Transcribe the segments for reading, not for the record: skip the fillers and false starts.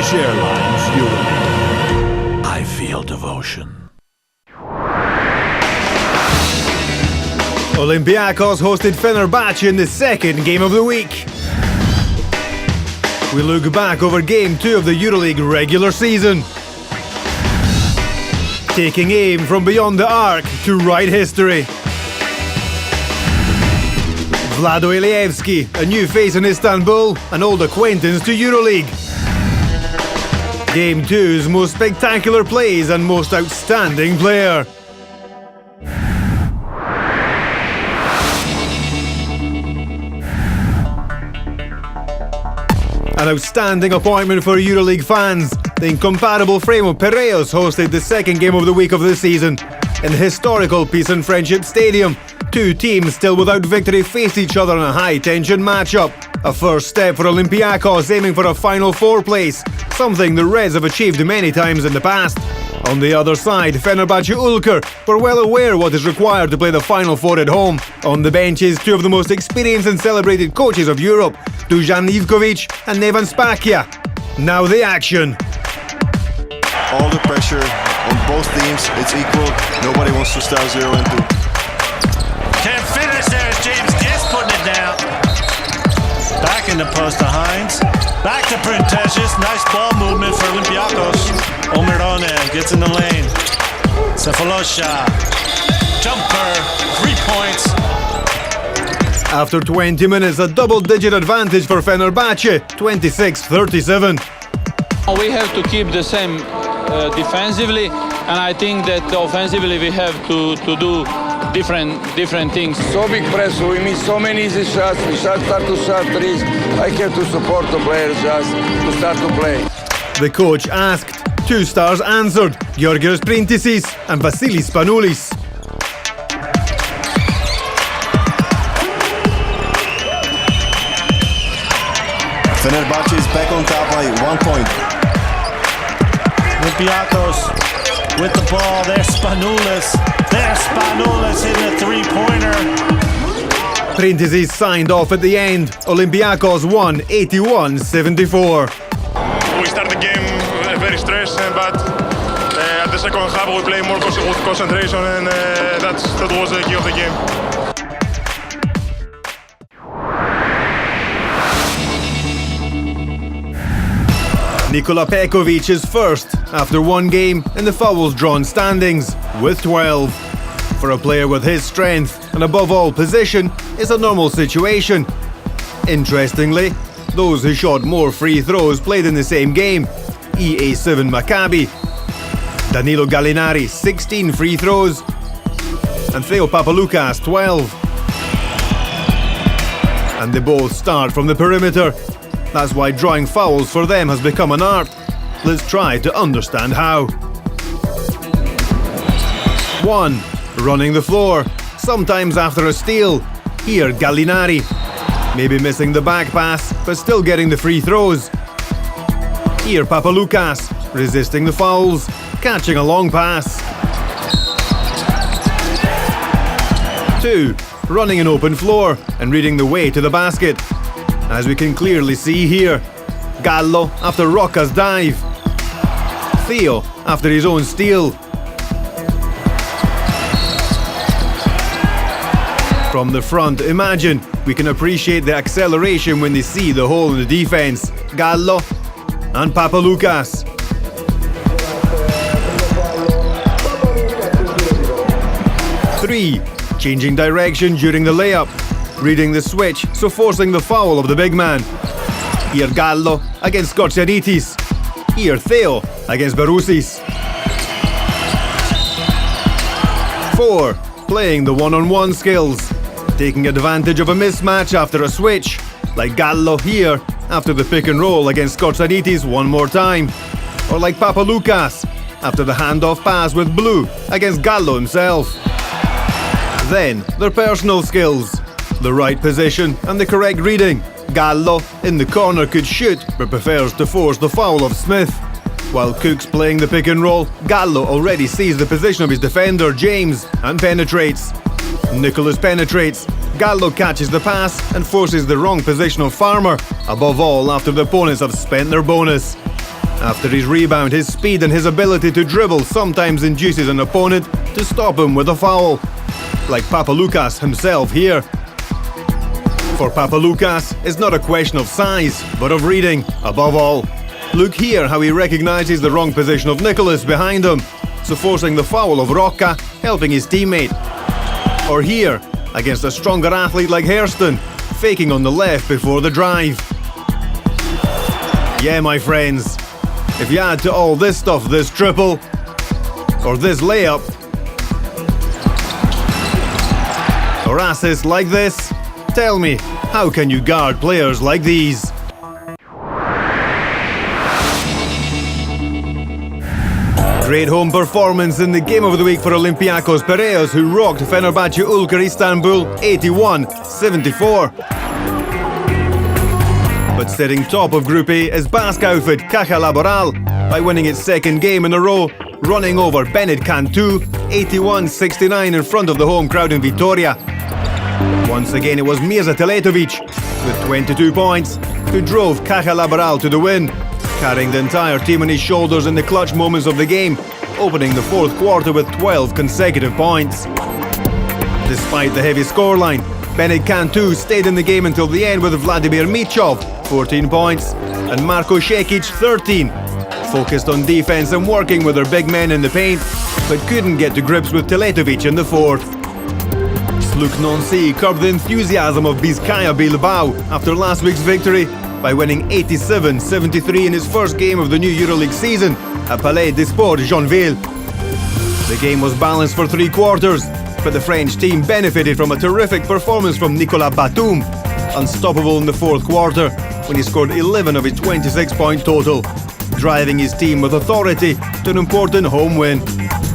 Turkish Airlines Euroleague. I feel devotion. Olympiacos hosted Fenerbahce in the second game of the week. We look back over Game 2 of the Euroleague regular season. Taking aim from beyond the arc to write history. Vlado Ilievski, a new face in Istanbul, an old acquaintance to Euroleague. Game 2's most spectacular plays and most outstanding player. An outstanding appointment for Euroleague fans. The incomparable frame of Piraeus hosted the second game of the week of the season. In the historical Peace and Friendship Stadium, two teams still without victory faced each other in a high-tension matchup. A first step for Olympiacos aiming for a Final Four place, something the Reds have achieved many times in the past. On the other side, Fenerbahce Ulker were well aware what is required to play the Final Four at home. On the benches, two of the most experienced and celebrated coaches of Europe, Dusan Ivkovic and Neven Spakia. Now the action. All the pressure on both teams, it's equal. Nobody wants to start 0-2. Can't finish there as James is putting it down. Back in the post to Hines. Back to Printesius. Nice ball movement for Olympiacos. Omirone gets in the lane. Cephalosha. Jumper. 3 points. After 20 minutes, a double-digit advantage for Fenerbahce, 26-37. We have to keep the same defensively, and I think that offensively we have to do different things. So big press, we miss so many easy shots, we start to shot threes. I have to support the players just to start to play. The coach asked. Two stars answered, Georgios Printisis and Vasilis Spanoulis. Fenerbahce is back on top by 1 point. Olympiacos with the ball. There's Spanoulis. There's Spanoulis in the three-pointer. Printisis signed off at the end. Olympiacos won 81-74. We start the game very stressed, but at the second half we play more with concentration, and that was the key of the game. Nikola Pekovic is first after one game in the fouls drawn standings with 12. For a player with his strength and above all position, it's a normal situation. Interestingly, those who shot more free throws played in the same game. EA7 Maccabi. Danilo Gallinari 16 free throws and Theo Papaloukas 12. And they both start from the perimeter. That's why drawing fouls for them has become an art. Let's try to understand how. 1. Running the floor, sometimes after a steal. Here, Gallinari. Maybe missing the back pass, but still getting the free throws. Here, Papaloukas, resisting the fouls, catching a long pass. 2. Running an open floor and reading the way to the basket. As we can clearly see here, Gallo after Rocca's dive. Theo after his own steal. From the front, imagine, we can appreciate the acceleration when they see the hole in the defense. Gallo and Papaloukas. 3. Changing direction during the layup. Reading the switch, so forcing the foul of the big man. Here Gallo against Skotsianitis. Here Theo against Barousis. 4. Playing the one-on-one skills. Taking advantage of a mismatch after a switch. Like Gallo here after the pick and roll against Skotsianitis one more time. Or like Papaloukas after the handoff pass with Blue against Gallo himself. Then their personal skills. The right position and the correct reading. Gallo in the corner could shoot but prefers to force the foul of Smith. While Cook's playing the pick and roll, Gallo already sees the position of his defender James and penetrates. Nicholas penetrates. Gallo catches the pass and forces the wrong position of Farmer, above all after the opponents have spent their bonus. After his rebound, his speed and his ability to dribble sometimes induces an opponent to stop him with a foul, like Papaloukas himself here. For Papaloukas, it's not a question of size, but of reading, above all. Look here how he recognises the wrong position of Nicholas behind him, so forcing the foul of Rocca, helping his teammate. Or here, against a stronger athlete like Hairston, faking on the left before the drive. Yeah, my friends, if you add to all this stuff this triple, or this layup, or assists like this, tell me, how can you guard players like these? Great home performance in the game of the week for Olympiakos Piraeus, who rocked Fenerbahce Ulker Istanbul 81-74. But sitting top of Group A is Basque outfit Caja Laboral by winning its second game in a row, running over Benet Cantu 81-69 in front of the home crowd in Vitoria. Once again it was Mirza Teletovic with 22 points who drove Caja Laboral to the win, carrying the entire team on his shoulders in the clutch moments of the game, opening the fourth quarter with 12 consecutive points. Despite the heavy scoreline, Benet Cantu stayed in the game until the end with Vladimir Michov, 14 points, and Marko Šekić, 13. Focused on defense and working with their big men in the paint, but couldn't get to grips with Teletovic in the fourth. Sluk Nancy curbed the enthusiasm of Bizkaia Bilbao after last week's victory by winning 87-73 in his first game of the new Euroleague season at Palais des Sports Jeanville. The game was balanced for 3 quarters, but the French team benefited from a terrific performance from Nicolas Batum, unstoppable in the fourth quarter when he scored 11 of his 26-point total, driving his team with authority to an important home win.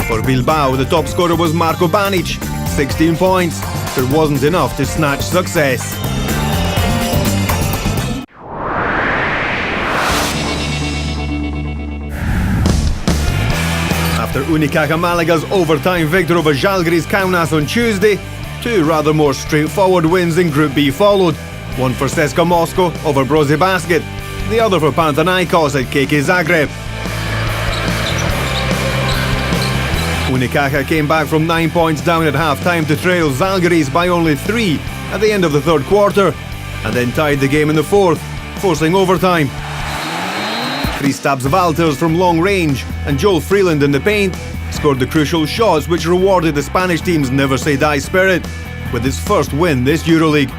For Bilbao, the top scorer was Marko Banic, 16 points, but wasn't enough to snatch success. After Unicaja Malaga's overtime victory over Žalgiris Kaunas on Tuesday, 2 rather more straightforward wins in Group B followed, one for CSKA Moscow over Brose Basket, the other for Panathinaikos at KK Zagreb. Unicaja came back from 9 points down at half-time to trail Žalgiris by only 3 at the end of the third quarter, and then tied the game in the fourth, forcing overtime. Kristaps Valters from long range and Joel Freeland in the paint scored the crucial shots which rewarded the Spanish team's never-say-die spirit with its first win this Euroleague.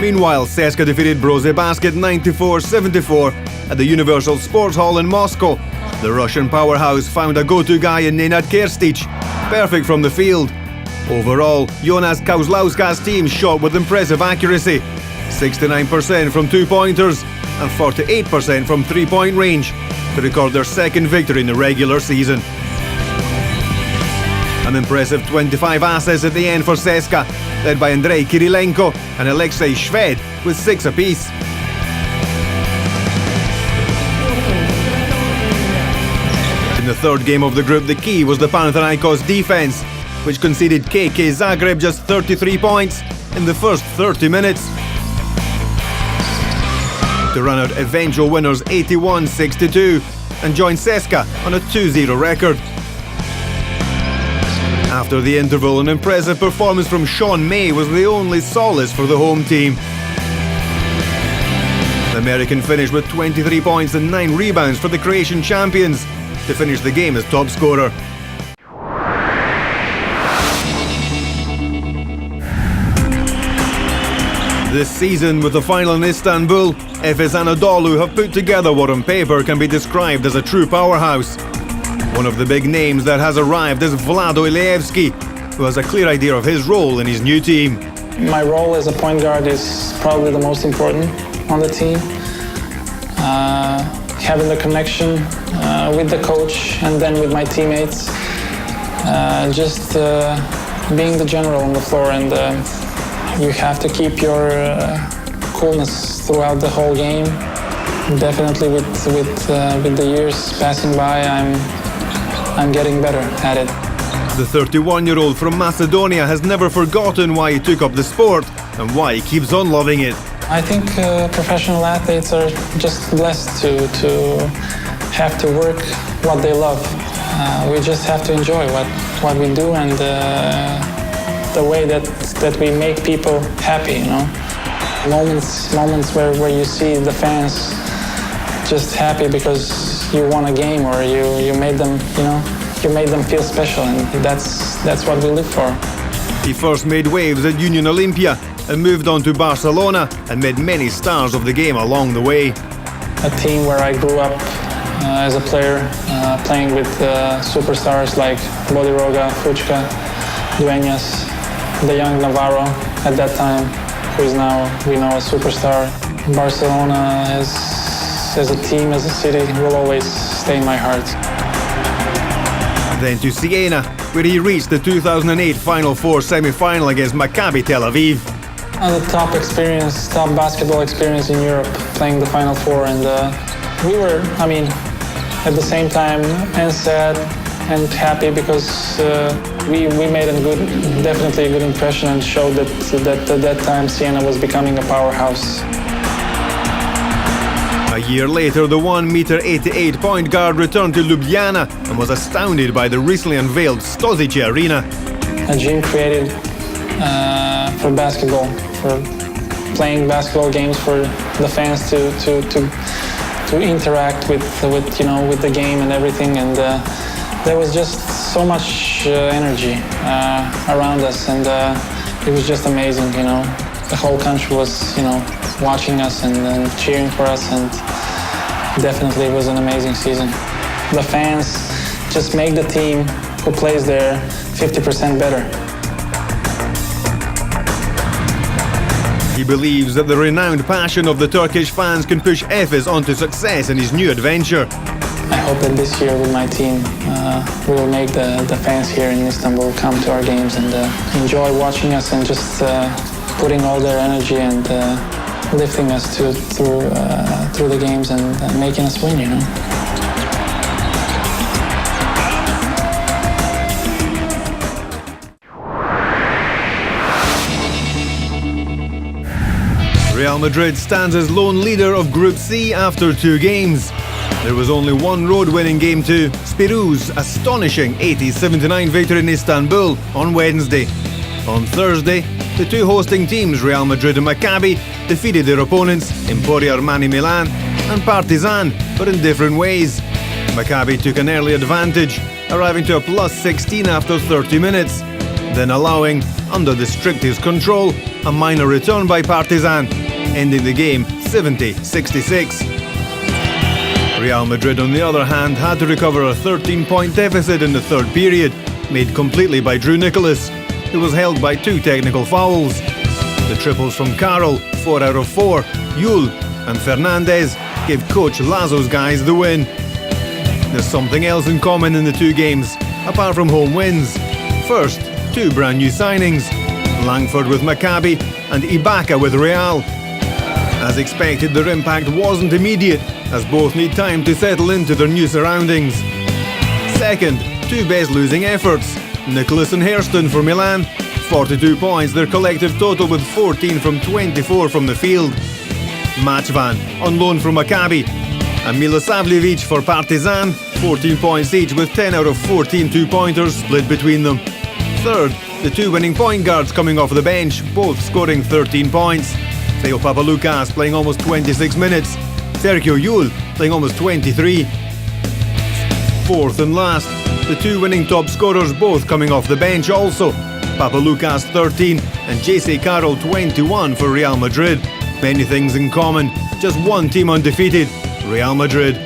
Meanwhile, CSKA defeated Brose Basket 94-74 at the Universal Sports Hall in Moscow. The Russian powerhouse found a go-to guy in Nenad Kerstic, perfect from the field. Overall, Jonas Kauzlauskas' team shot with impressive accuracy, 69% from 2-pointers and 48% from 3-point range, to record their second victory in the regular season. An impressive 25 assists at the end for CSKA, led by Andrei Kirilenko and Alexei Shved with 6 apiece. In the third game of the group, the key was the Panathinaikos defense, which conceded KK Zagreb just 33 points in the first 30 minutes. To run out eventual winners 81-62 and join CSKA on a 2-0 record. After the interval, an impressive performance from Sean May was the only solace for the home team. The American finished with 23 points and 9 rebounds for the Croatian champions to finish the game as top scorer. This season, with the final in Istanbul, Efes Anadolu have put together what on paper can be described as a true powerhouse. One of the big names that has arrived is Vlado Ilevski, who has a clear idea of his role in his new team. My role as a point guard is probably the most important on the team. Having the connection with the coach and then with my teammates. Just being the general on the floor, and you have to keep your coolness throughout the whole game. Definitely with the years passing by, I'm getting better at it. The 31-year-old from Macedonia has never forgotten why he took up the sport and why he keeps on loving it. I think professional athletes are just blessed to have to work what they love. We just have to enjoy what we do and the way that we make people happy, you know. Moments where you see the fans just happy because you won a game or you made them, you know, you made them feel special, and that's what we live for. He first made waves at Union Olympia and moved on to Barcelona and made many stars of the game along the way. A team where I grew up as a player, playing with superstars like Bodiroga, Fuchka, Dueñas, the young Navarro at that time, who is now, we know, a superstar. Barcelona as a team, as a city, will always stay in my heart. Then to Siena, where he reached the 2008 Final Four semi-final against Maccabi Tel Aviv. The top basketball experience in Europe, playing the Final Four, and we were, I mean, at the same time, and sad and happy because we made definitely a good impression and showed that at that time Siena was becoming a powerhouse. A year later, the 1-meter-88 point guard returned to Ljubljana and was astounded by the recently unveiled Stozice Arena. A gym created for basketball, for playing basketball games, for the fans to interact with the game and everything, and there was just so much energy around us, and it was just amazing, you know. The whole country was, you know, watching us and cheering for us, and definitely it was an amazing season. The fans just make the team who plays there 50% better. He believes that the renowned passion of the Turkish fans can push Efes onto success in his new adventure. I hope that this year with my team, we will make the fans here in Istanbul come to our games and enjoy watching us and just putting all their energy and lifting us through the games and making us win, you know. Real Madrid stands as lone leader of Group C after 2 games. There was only one road win in Game 2, Spirou's astonishing 80-79 victory in Istanbul on Wednesday. On Thursday, the 2 hosting teams, Real Madrid and Maccabi, defeated their opponents, Emporio Armani Milan and Partizan, but in different ways. Maccabi took an early advantage, arriving to a +16 after 30 minutes, then allowing, under the strictest control, a minor return by Partizan, ending the game 70-66. Real Madrid, on the other hand, had to recover a 13-point deficit in the third period, made completely by Drew Nicholas, who was held by 2 technical fouls. The triples from Carroll, 4 out of 4, Yul and Fernandez gave coach Lazo's guys the win. There's something else in common in the 2 games, apart from home wins. First, 2 brand new signings, Langford with Maccabi and Ibaka with Real. As expected, their impact wasn't immediate, as both need time to settle into their new surroundings. Second, 2 best losing efforts, Nicholas and Hairston for Milan, 42 points, their collective total with 14 from 24 from the field. Matchvan, on loan from Maccabi, and Milosavljevic for Partizan, 14 points each with 10 out of 14 2-pointers split between them. Third, the 2 winning point guards coming off the bench, both scoring 13 points. Theo Papaloukas playing almost 26 minutes, Sergio Yul playing almost 23. Fourth and last, the 2 winning top scorers both coming off the bench also, Papaloukas 13 and J.C. Carroll 21 for Real Madrid. Many things in common, just one team undefeated, Real Madrid.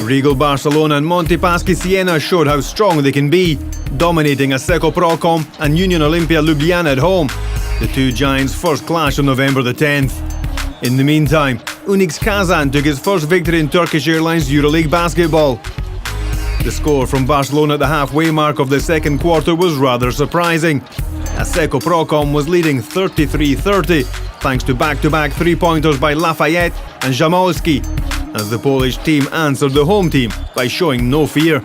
Regal Barcelona and Montepaschi Siena showed how strong they can be, dominating Asseco Procom and Union Olympia Ljubljana at home. The 2 giants first clash on November the 10th. In the meantime, Unix Kazan took his first victory in Turkish Airlines Euroleague basketball. The score from Barcelona at the halfway mark of the second quarter was rather surprising. Asseco Procom was leading 33-30 thanks to back-to-back 3-pointers by Lafayette and Jamalski, as the Polish team answered the home team by showing no fear.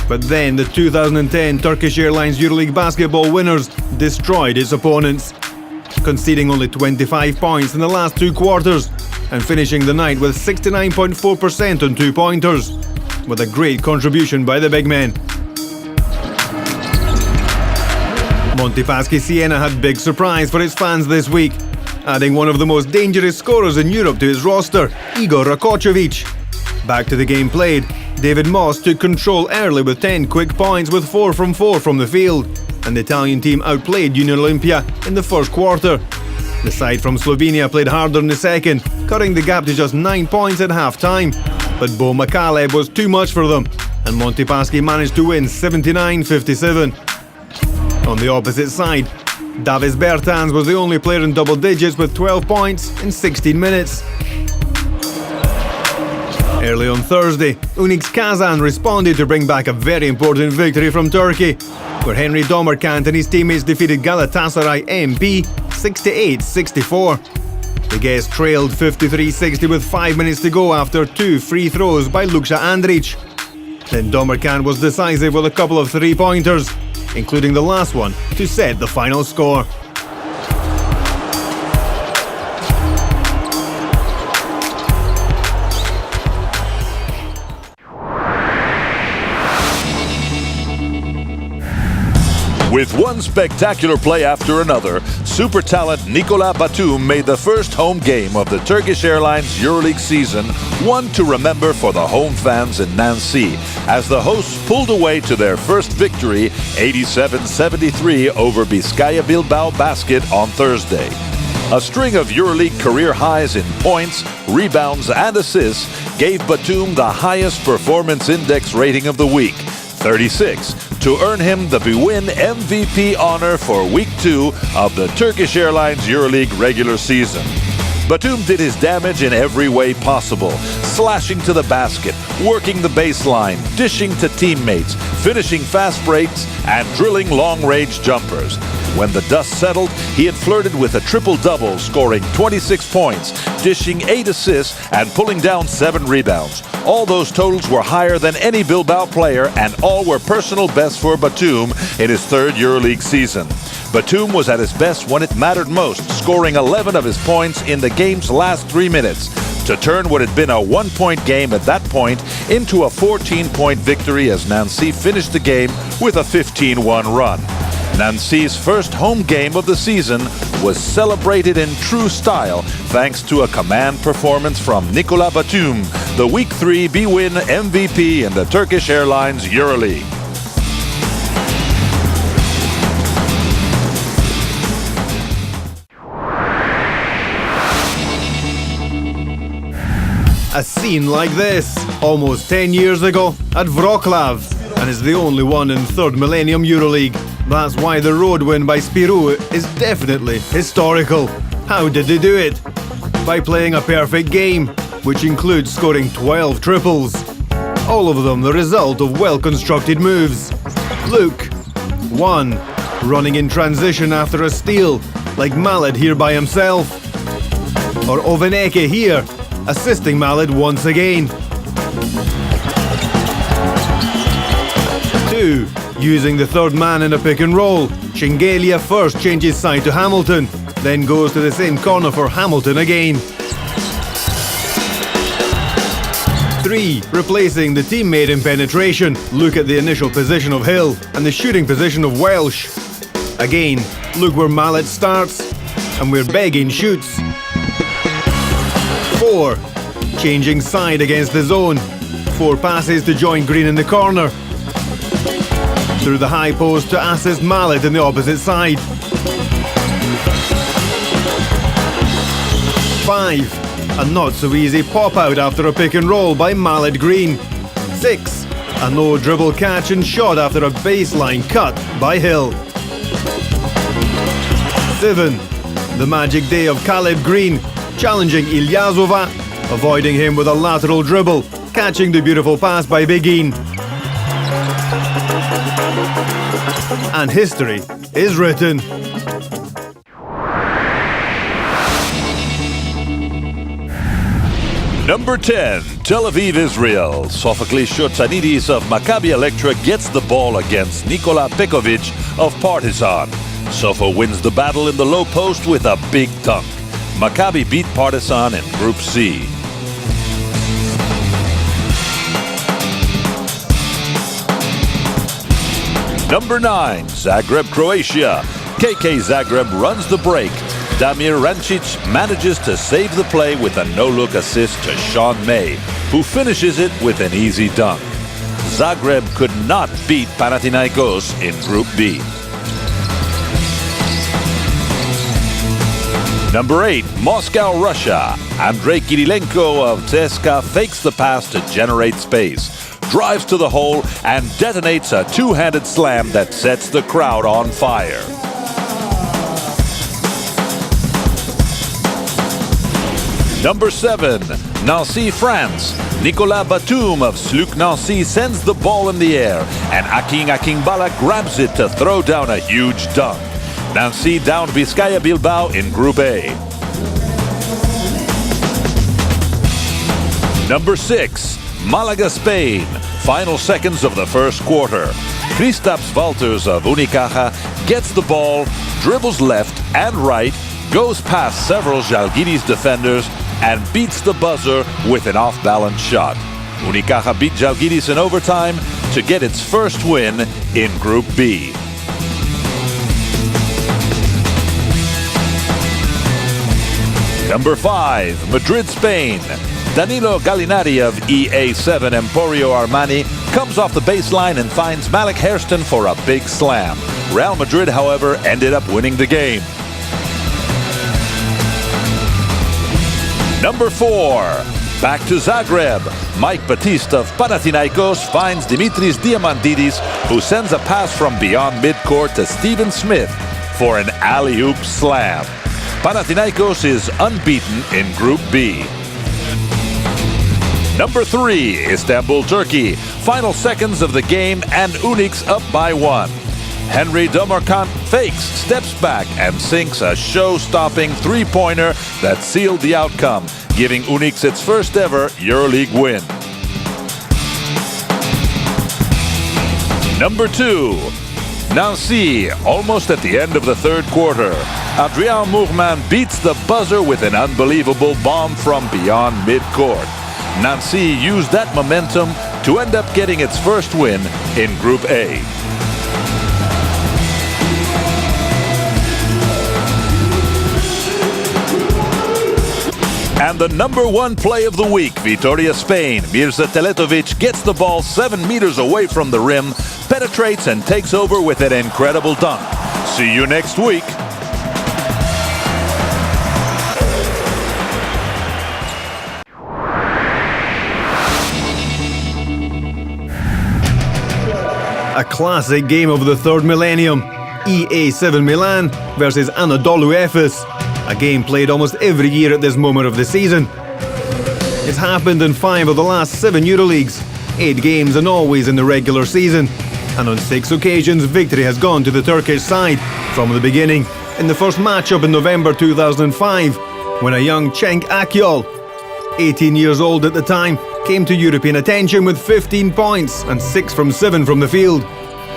But then the 2010 Turkish Airlines Euroleague basketball winners destroyed its opponents, conceding only 25 points in the last two quarters and finishing the night with 69.4% on two-pointers, with a great contribution by the big men. Montepaschi Siena had big surprise for its fans this week, adding one of the most dangerous scorers in Europe to his roster, Igor Rakočević. Back to the game played, David Moss took control early with 10 quick points with 4 from 4 from the field, and the Italian team outplayed Union Olimpia in the first quarter. The side from Slovenia played harder in the second, cutting the gap to just 9 points at half-time. But Bo Makaleb was too much for them, and Montepaschi managed to win 79-57. On the opposite side, Davis Bertans was the only player in double digits with 12 points in 16 minutes. Early on Thursday, Unix Kazan responded to bring back a very important victory from Turkey, where Henry Domerkant and his teammates defeated Galatasaray MP 68-64. The guests trailed 53-60 with 5 minutes to go after 2 free throws by Luka Andrić. Then Domerkant was decisive with a couple of three-pointers, including the last one to set the final score. With one spectacular play after another, super talent Nicola Batum made the first home game of the Turkish Airlines Euroleague season one to remember for the home fans in Nancy, as the hosts pulled away to their first victory, 87-73 over Vizcaya Bilbao Basket on Thursday. A string of Euroleague career highs in points, rebounds, and assists gave Batum the highest performance index rating of the week, 36, to earn him the BWIN MVP honor for Week 2 of the Turkish Airlines EuroLeague regular season. Batum did his damage in every way possible, slashing to the basket, working the baseline, dishing to teammates, finishing fast breaks, and drilling long-range jumpers. When the dust settled, he had flirted with a triple-double, scoring 26 points, dishing 8 assists, and pulling down 7 rebounds. All those totals were higher than any Bilbao player, and all were personal bests for Batum in his third EuroLeague season. Batum was at his best when it mattered most, scoring 11 of his points in the game's last 3 minutes, to turn what had been a 1-point game at that point into a 14-point victory as Nancy finished the game with a 15-1 run. Nancy's first home game of the season was celebrated in true style thanks to a command performance from Nicola Batum, the Week 3 BWIN MVP in the Turkish Airlines EuroLeague. A scene like this, almost 10 years ago, at Wroclaw, and is the only one in third millennium EuroLeague. That's why the road win by Spirou is definitely historical. How did they do it? By playing a perfect game, which includes scoring 12 triples. All of them the result of well-constructed moves. Look, 1. Running in transition after a steal, like Maled here by himself. Or Ovaneke here, assisting Maled once again. 2. Using the third man in a pick and roll. Shingelia first changes side to Hamilton, then goes to the same corner for Hamilton again. 3. Replacing the teammate in penetration. Look at the initial position of Hill and the shooting position of Welsh. Again, look where Mallet starts and where Begin shoots. 4. Changing side against the zone. 4 passes to join Green in the corner. Through the high post to assist Mallet in the opposite side. 5. A not so easy pop out after a pick and roll by Mallet Green. 6. A no dribble catch and shot after a baseline cut by Hill. 7. The magic day of Caleb Green, challenging Ilyasova, avoiding him with a lateral dribble, catching the beautiful pass by Begin. And history is written. Number 10. Tel Aviv, Israel. Sophocles Shotsanidis of Maccabi Electra gets the ball against Nikola Pekovic of Partizan. Sofo wins the battle in the low post with a big dunk. Maccabi beat Partizan in Group C. Number 9, Zagreb, Croatia. KK Zagreb runs the break. Damir Rancic manages to save the play with a no-look assist to Sean May, who finishes it with an easy dunk. Zagreb could not beat Panathinaikos in Group B. Number 8, Moscow, Russia. Andrei Kirilenko of CSKA fakes the pass to generate space, drives to the hole, and detonates a two-handed slam that sets the crowd on fire. Number 7, Nancy, France. Nicolas Batum of SLUC Nancy sends the ball in the air, and Akin Akinbala grabs it to throw down a huge dunk. Nancy downed Vizcaya Bilbao in Group A. Number 6, Malaga, Spain. Final seconds of the first quarter. Kristaps Valters of Unicaja gets the ball, dribbles left and right, goes past several Žalgiris defenders, and beats the buzzer with an off-balance shot. Unicaja beat Žalgiris in overtime to get its first win in Group B. Number 5, Madrid, Spain. Danilo Gallinari of EA7 Emporio Armani comes off the baseline and finds Malik Hairston for a big slam. Real Madrid, however, ended up winning the game. Number 4, back to Zagreb. Mike Batiste of Panathinaikos finds Dimitris Diamandidis, who sends a pass from beyond midcourt to Stephen Smith for an alley-oop slam. Panathinaikos is unbeaten in Group B. Number 3, Istanbul, Turkey. Final seconds of the game and Unix up by 1. Henry Domerkant fakes, steps back, and sinks a show-stopping three-pointer that sealed the outcome, giving Unix its first ever Euroleague win. Number 2, Nancy, almost at the end of the third quarter. Adrien Mourman beats the buzzer with an unbelievable bomb from beyond midcourt. Nancy used that momentum to end up getting its first win in Group A. And the number 1 play of the week, Vitoria, Spain. Mirza Teletovic gets the ball 7 meters away from the rim, penetrates and takes over with an incredible dunk. See you next week. A classic game of the third millennium. EA7 Milan versus Anadolu Efes. A game played almost every year at this moment of the season. It's happened in 5 of the last 7 Euroleagues, 8 games and always in the regular season. And on 6 occasions, victory has gone to the Turkish side from the beginning. In the first matchup in November 2005, when a young Cenk Akyol, 18 years old at the time, came to European attention with 15 points and 6 from 7 from the field.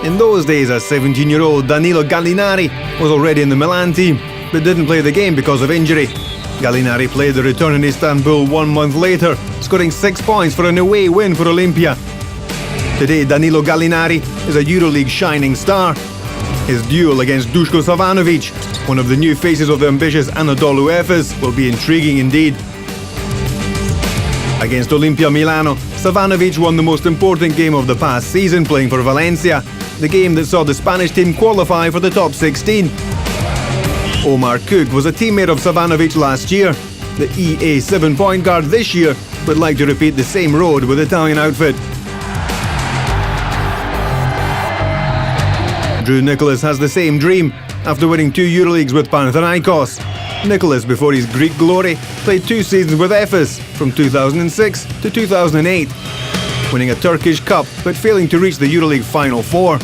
In those days, a 17-year-old Danilo Gallinari was already in the Milan team, but didn't play the game because of injury. Gallinari played the return in Istanbul 1 month later, scoring 6 points for an away win for Olympia. Today, Danilo Gallinari is a Euroleague shining star. His duel against Duško Savanovic, one of the new faces of the ambitious Anadolu Efes, will be intriguing indeed. Against Olimpia Milano, Savanovic won the most important game of the past season, playing for Valencia, the game that saw the Spanish team qualify for the top 16. Omar Cook was a teammate of Savanovic last year. The EA7 point guard this year would like to repeat the same road with Italian outfit. Drew Nicholas has the same dream after winning 2 Euroleagues with Panathinaikos. Nicholas, before his Greek glory, played 2 seasons with Efes from 2006 to 2008, winning a Turkish Cup but failing to reach the Euroleague Final Four.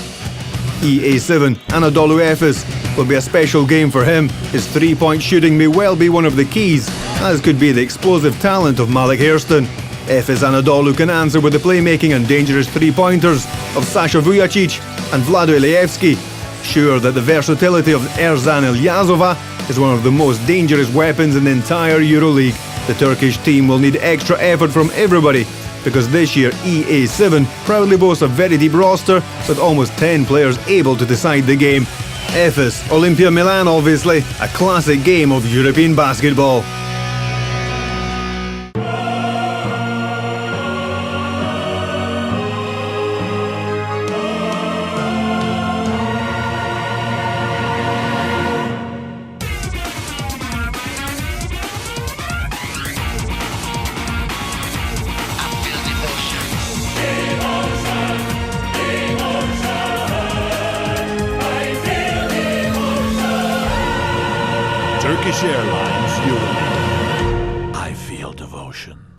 EA7 Anadolu Efes will be a special game for him. His three-point shooting may well be one of the keys, as could be the explosive talent of Malik Hairston. Efes Anadolu can answer with the playmaking and dangerous three-pointers of Sasha Vujacic and Vlado Iliyevski. Sure that the versatility of Erzan Ilyasova is one of the most dangerous weapons in the entire Euroleague, the Turkish team will need extra effort from everybody, because this year EA7 proudly boasts a very deep roster with almost 10 players able to decide the game. Efes, Olympia Milan obviously, a classic game of European basketball. Turkish Airlines Euroleague. I feel devotion.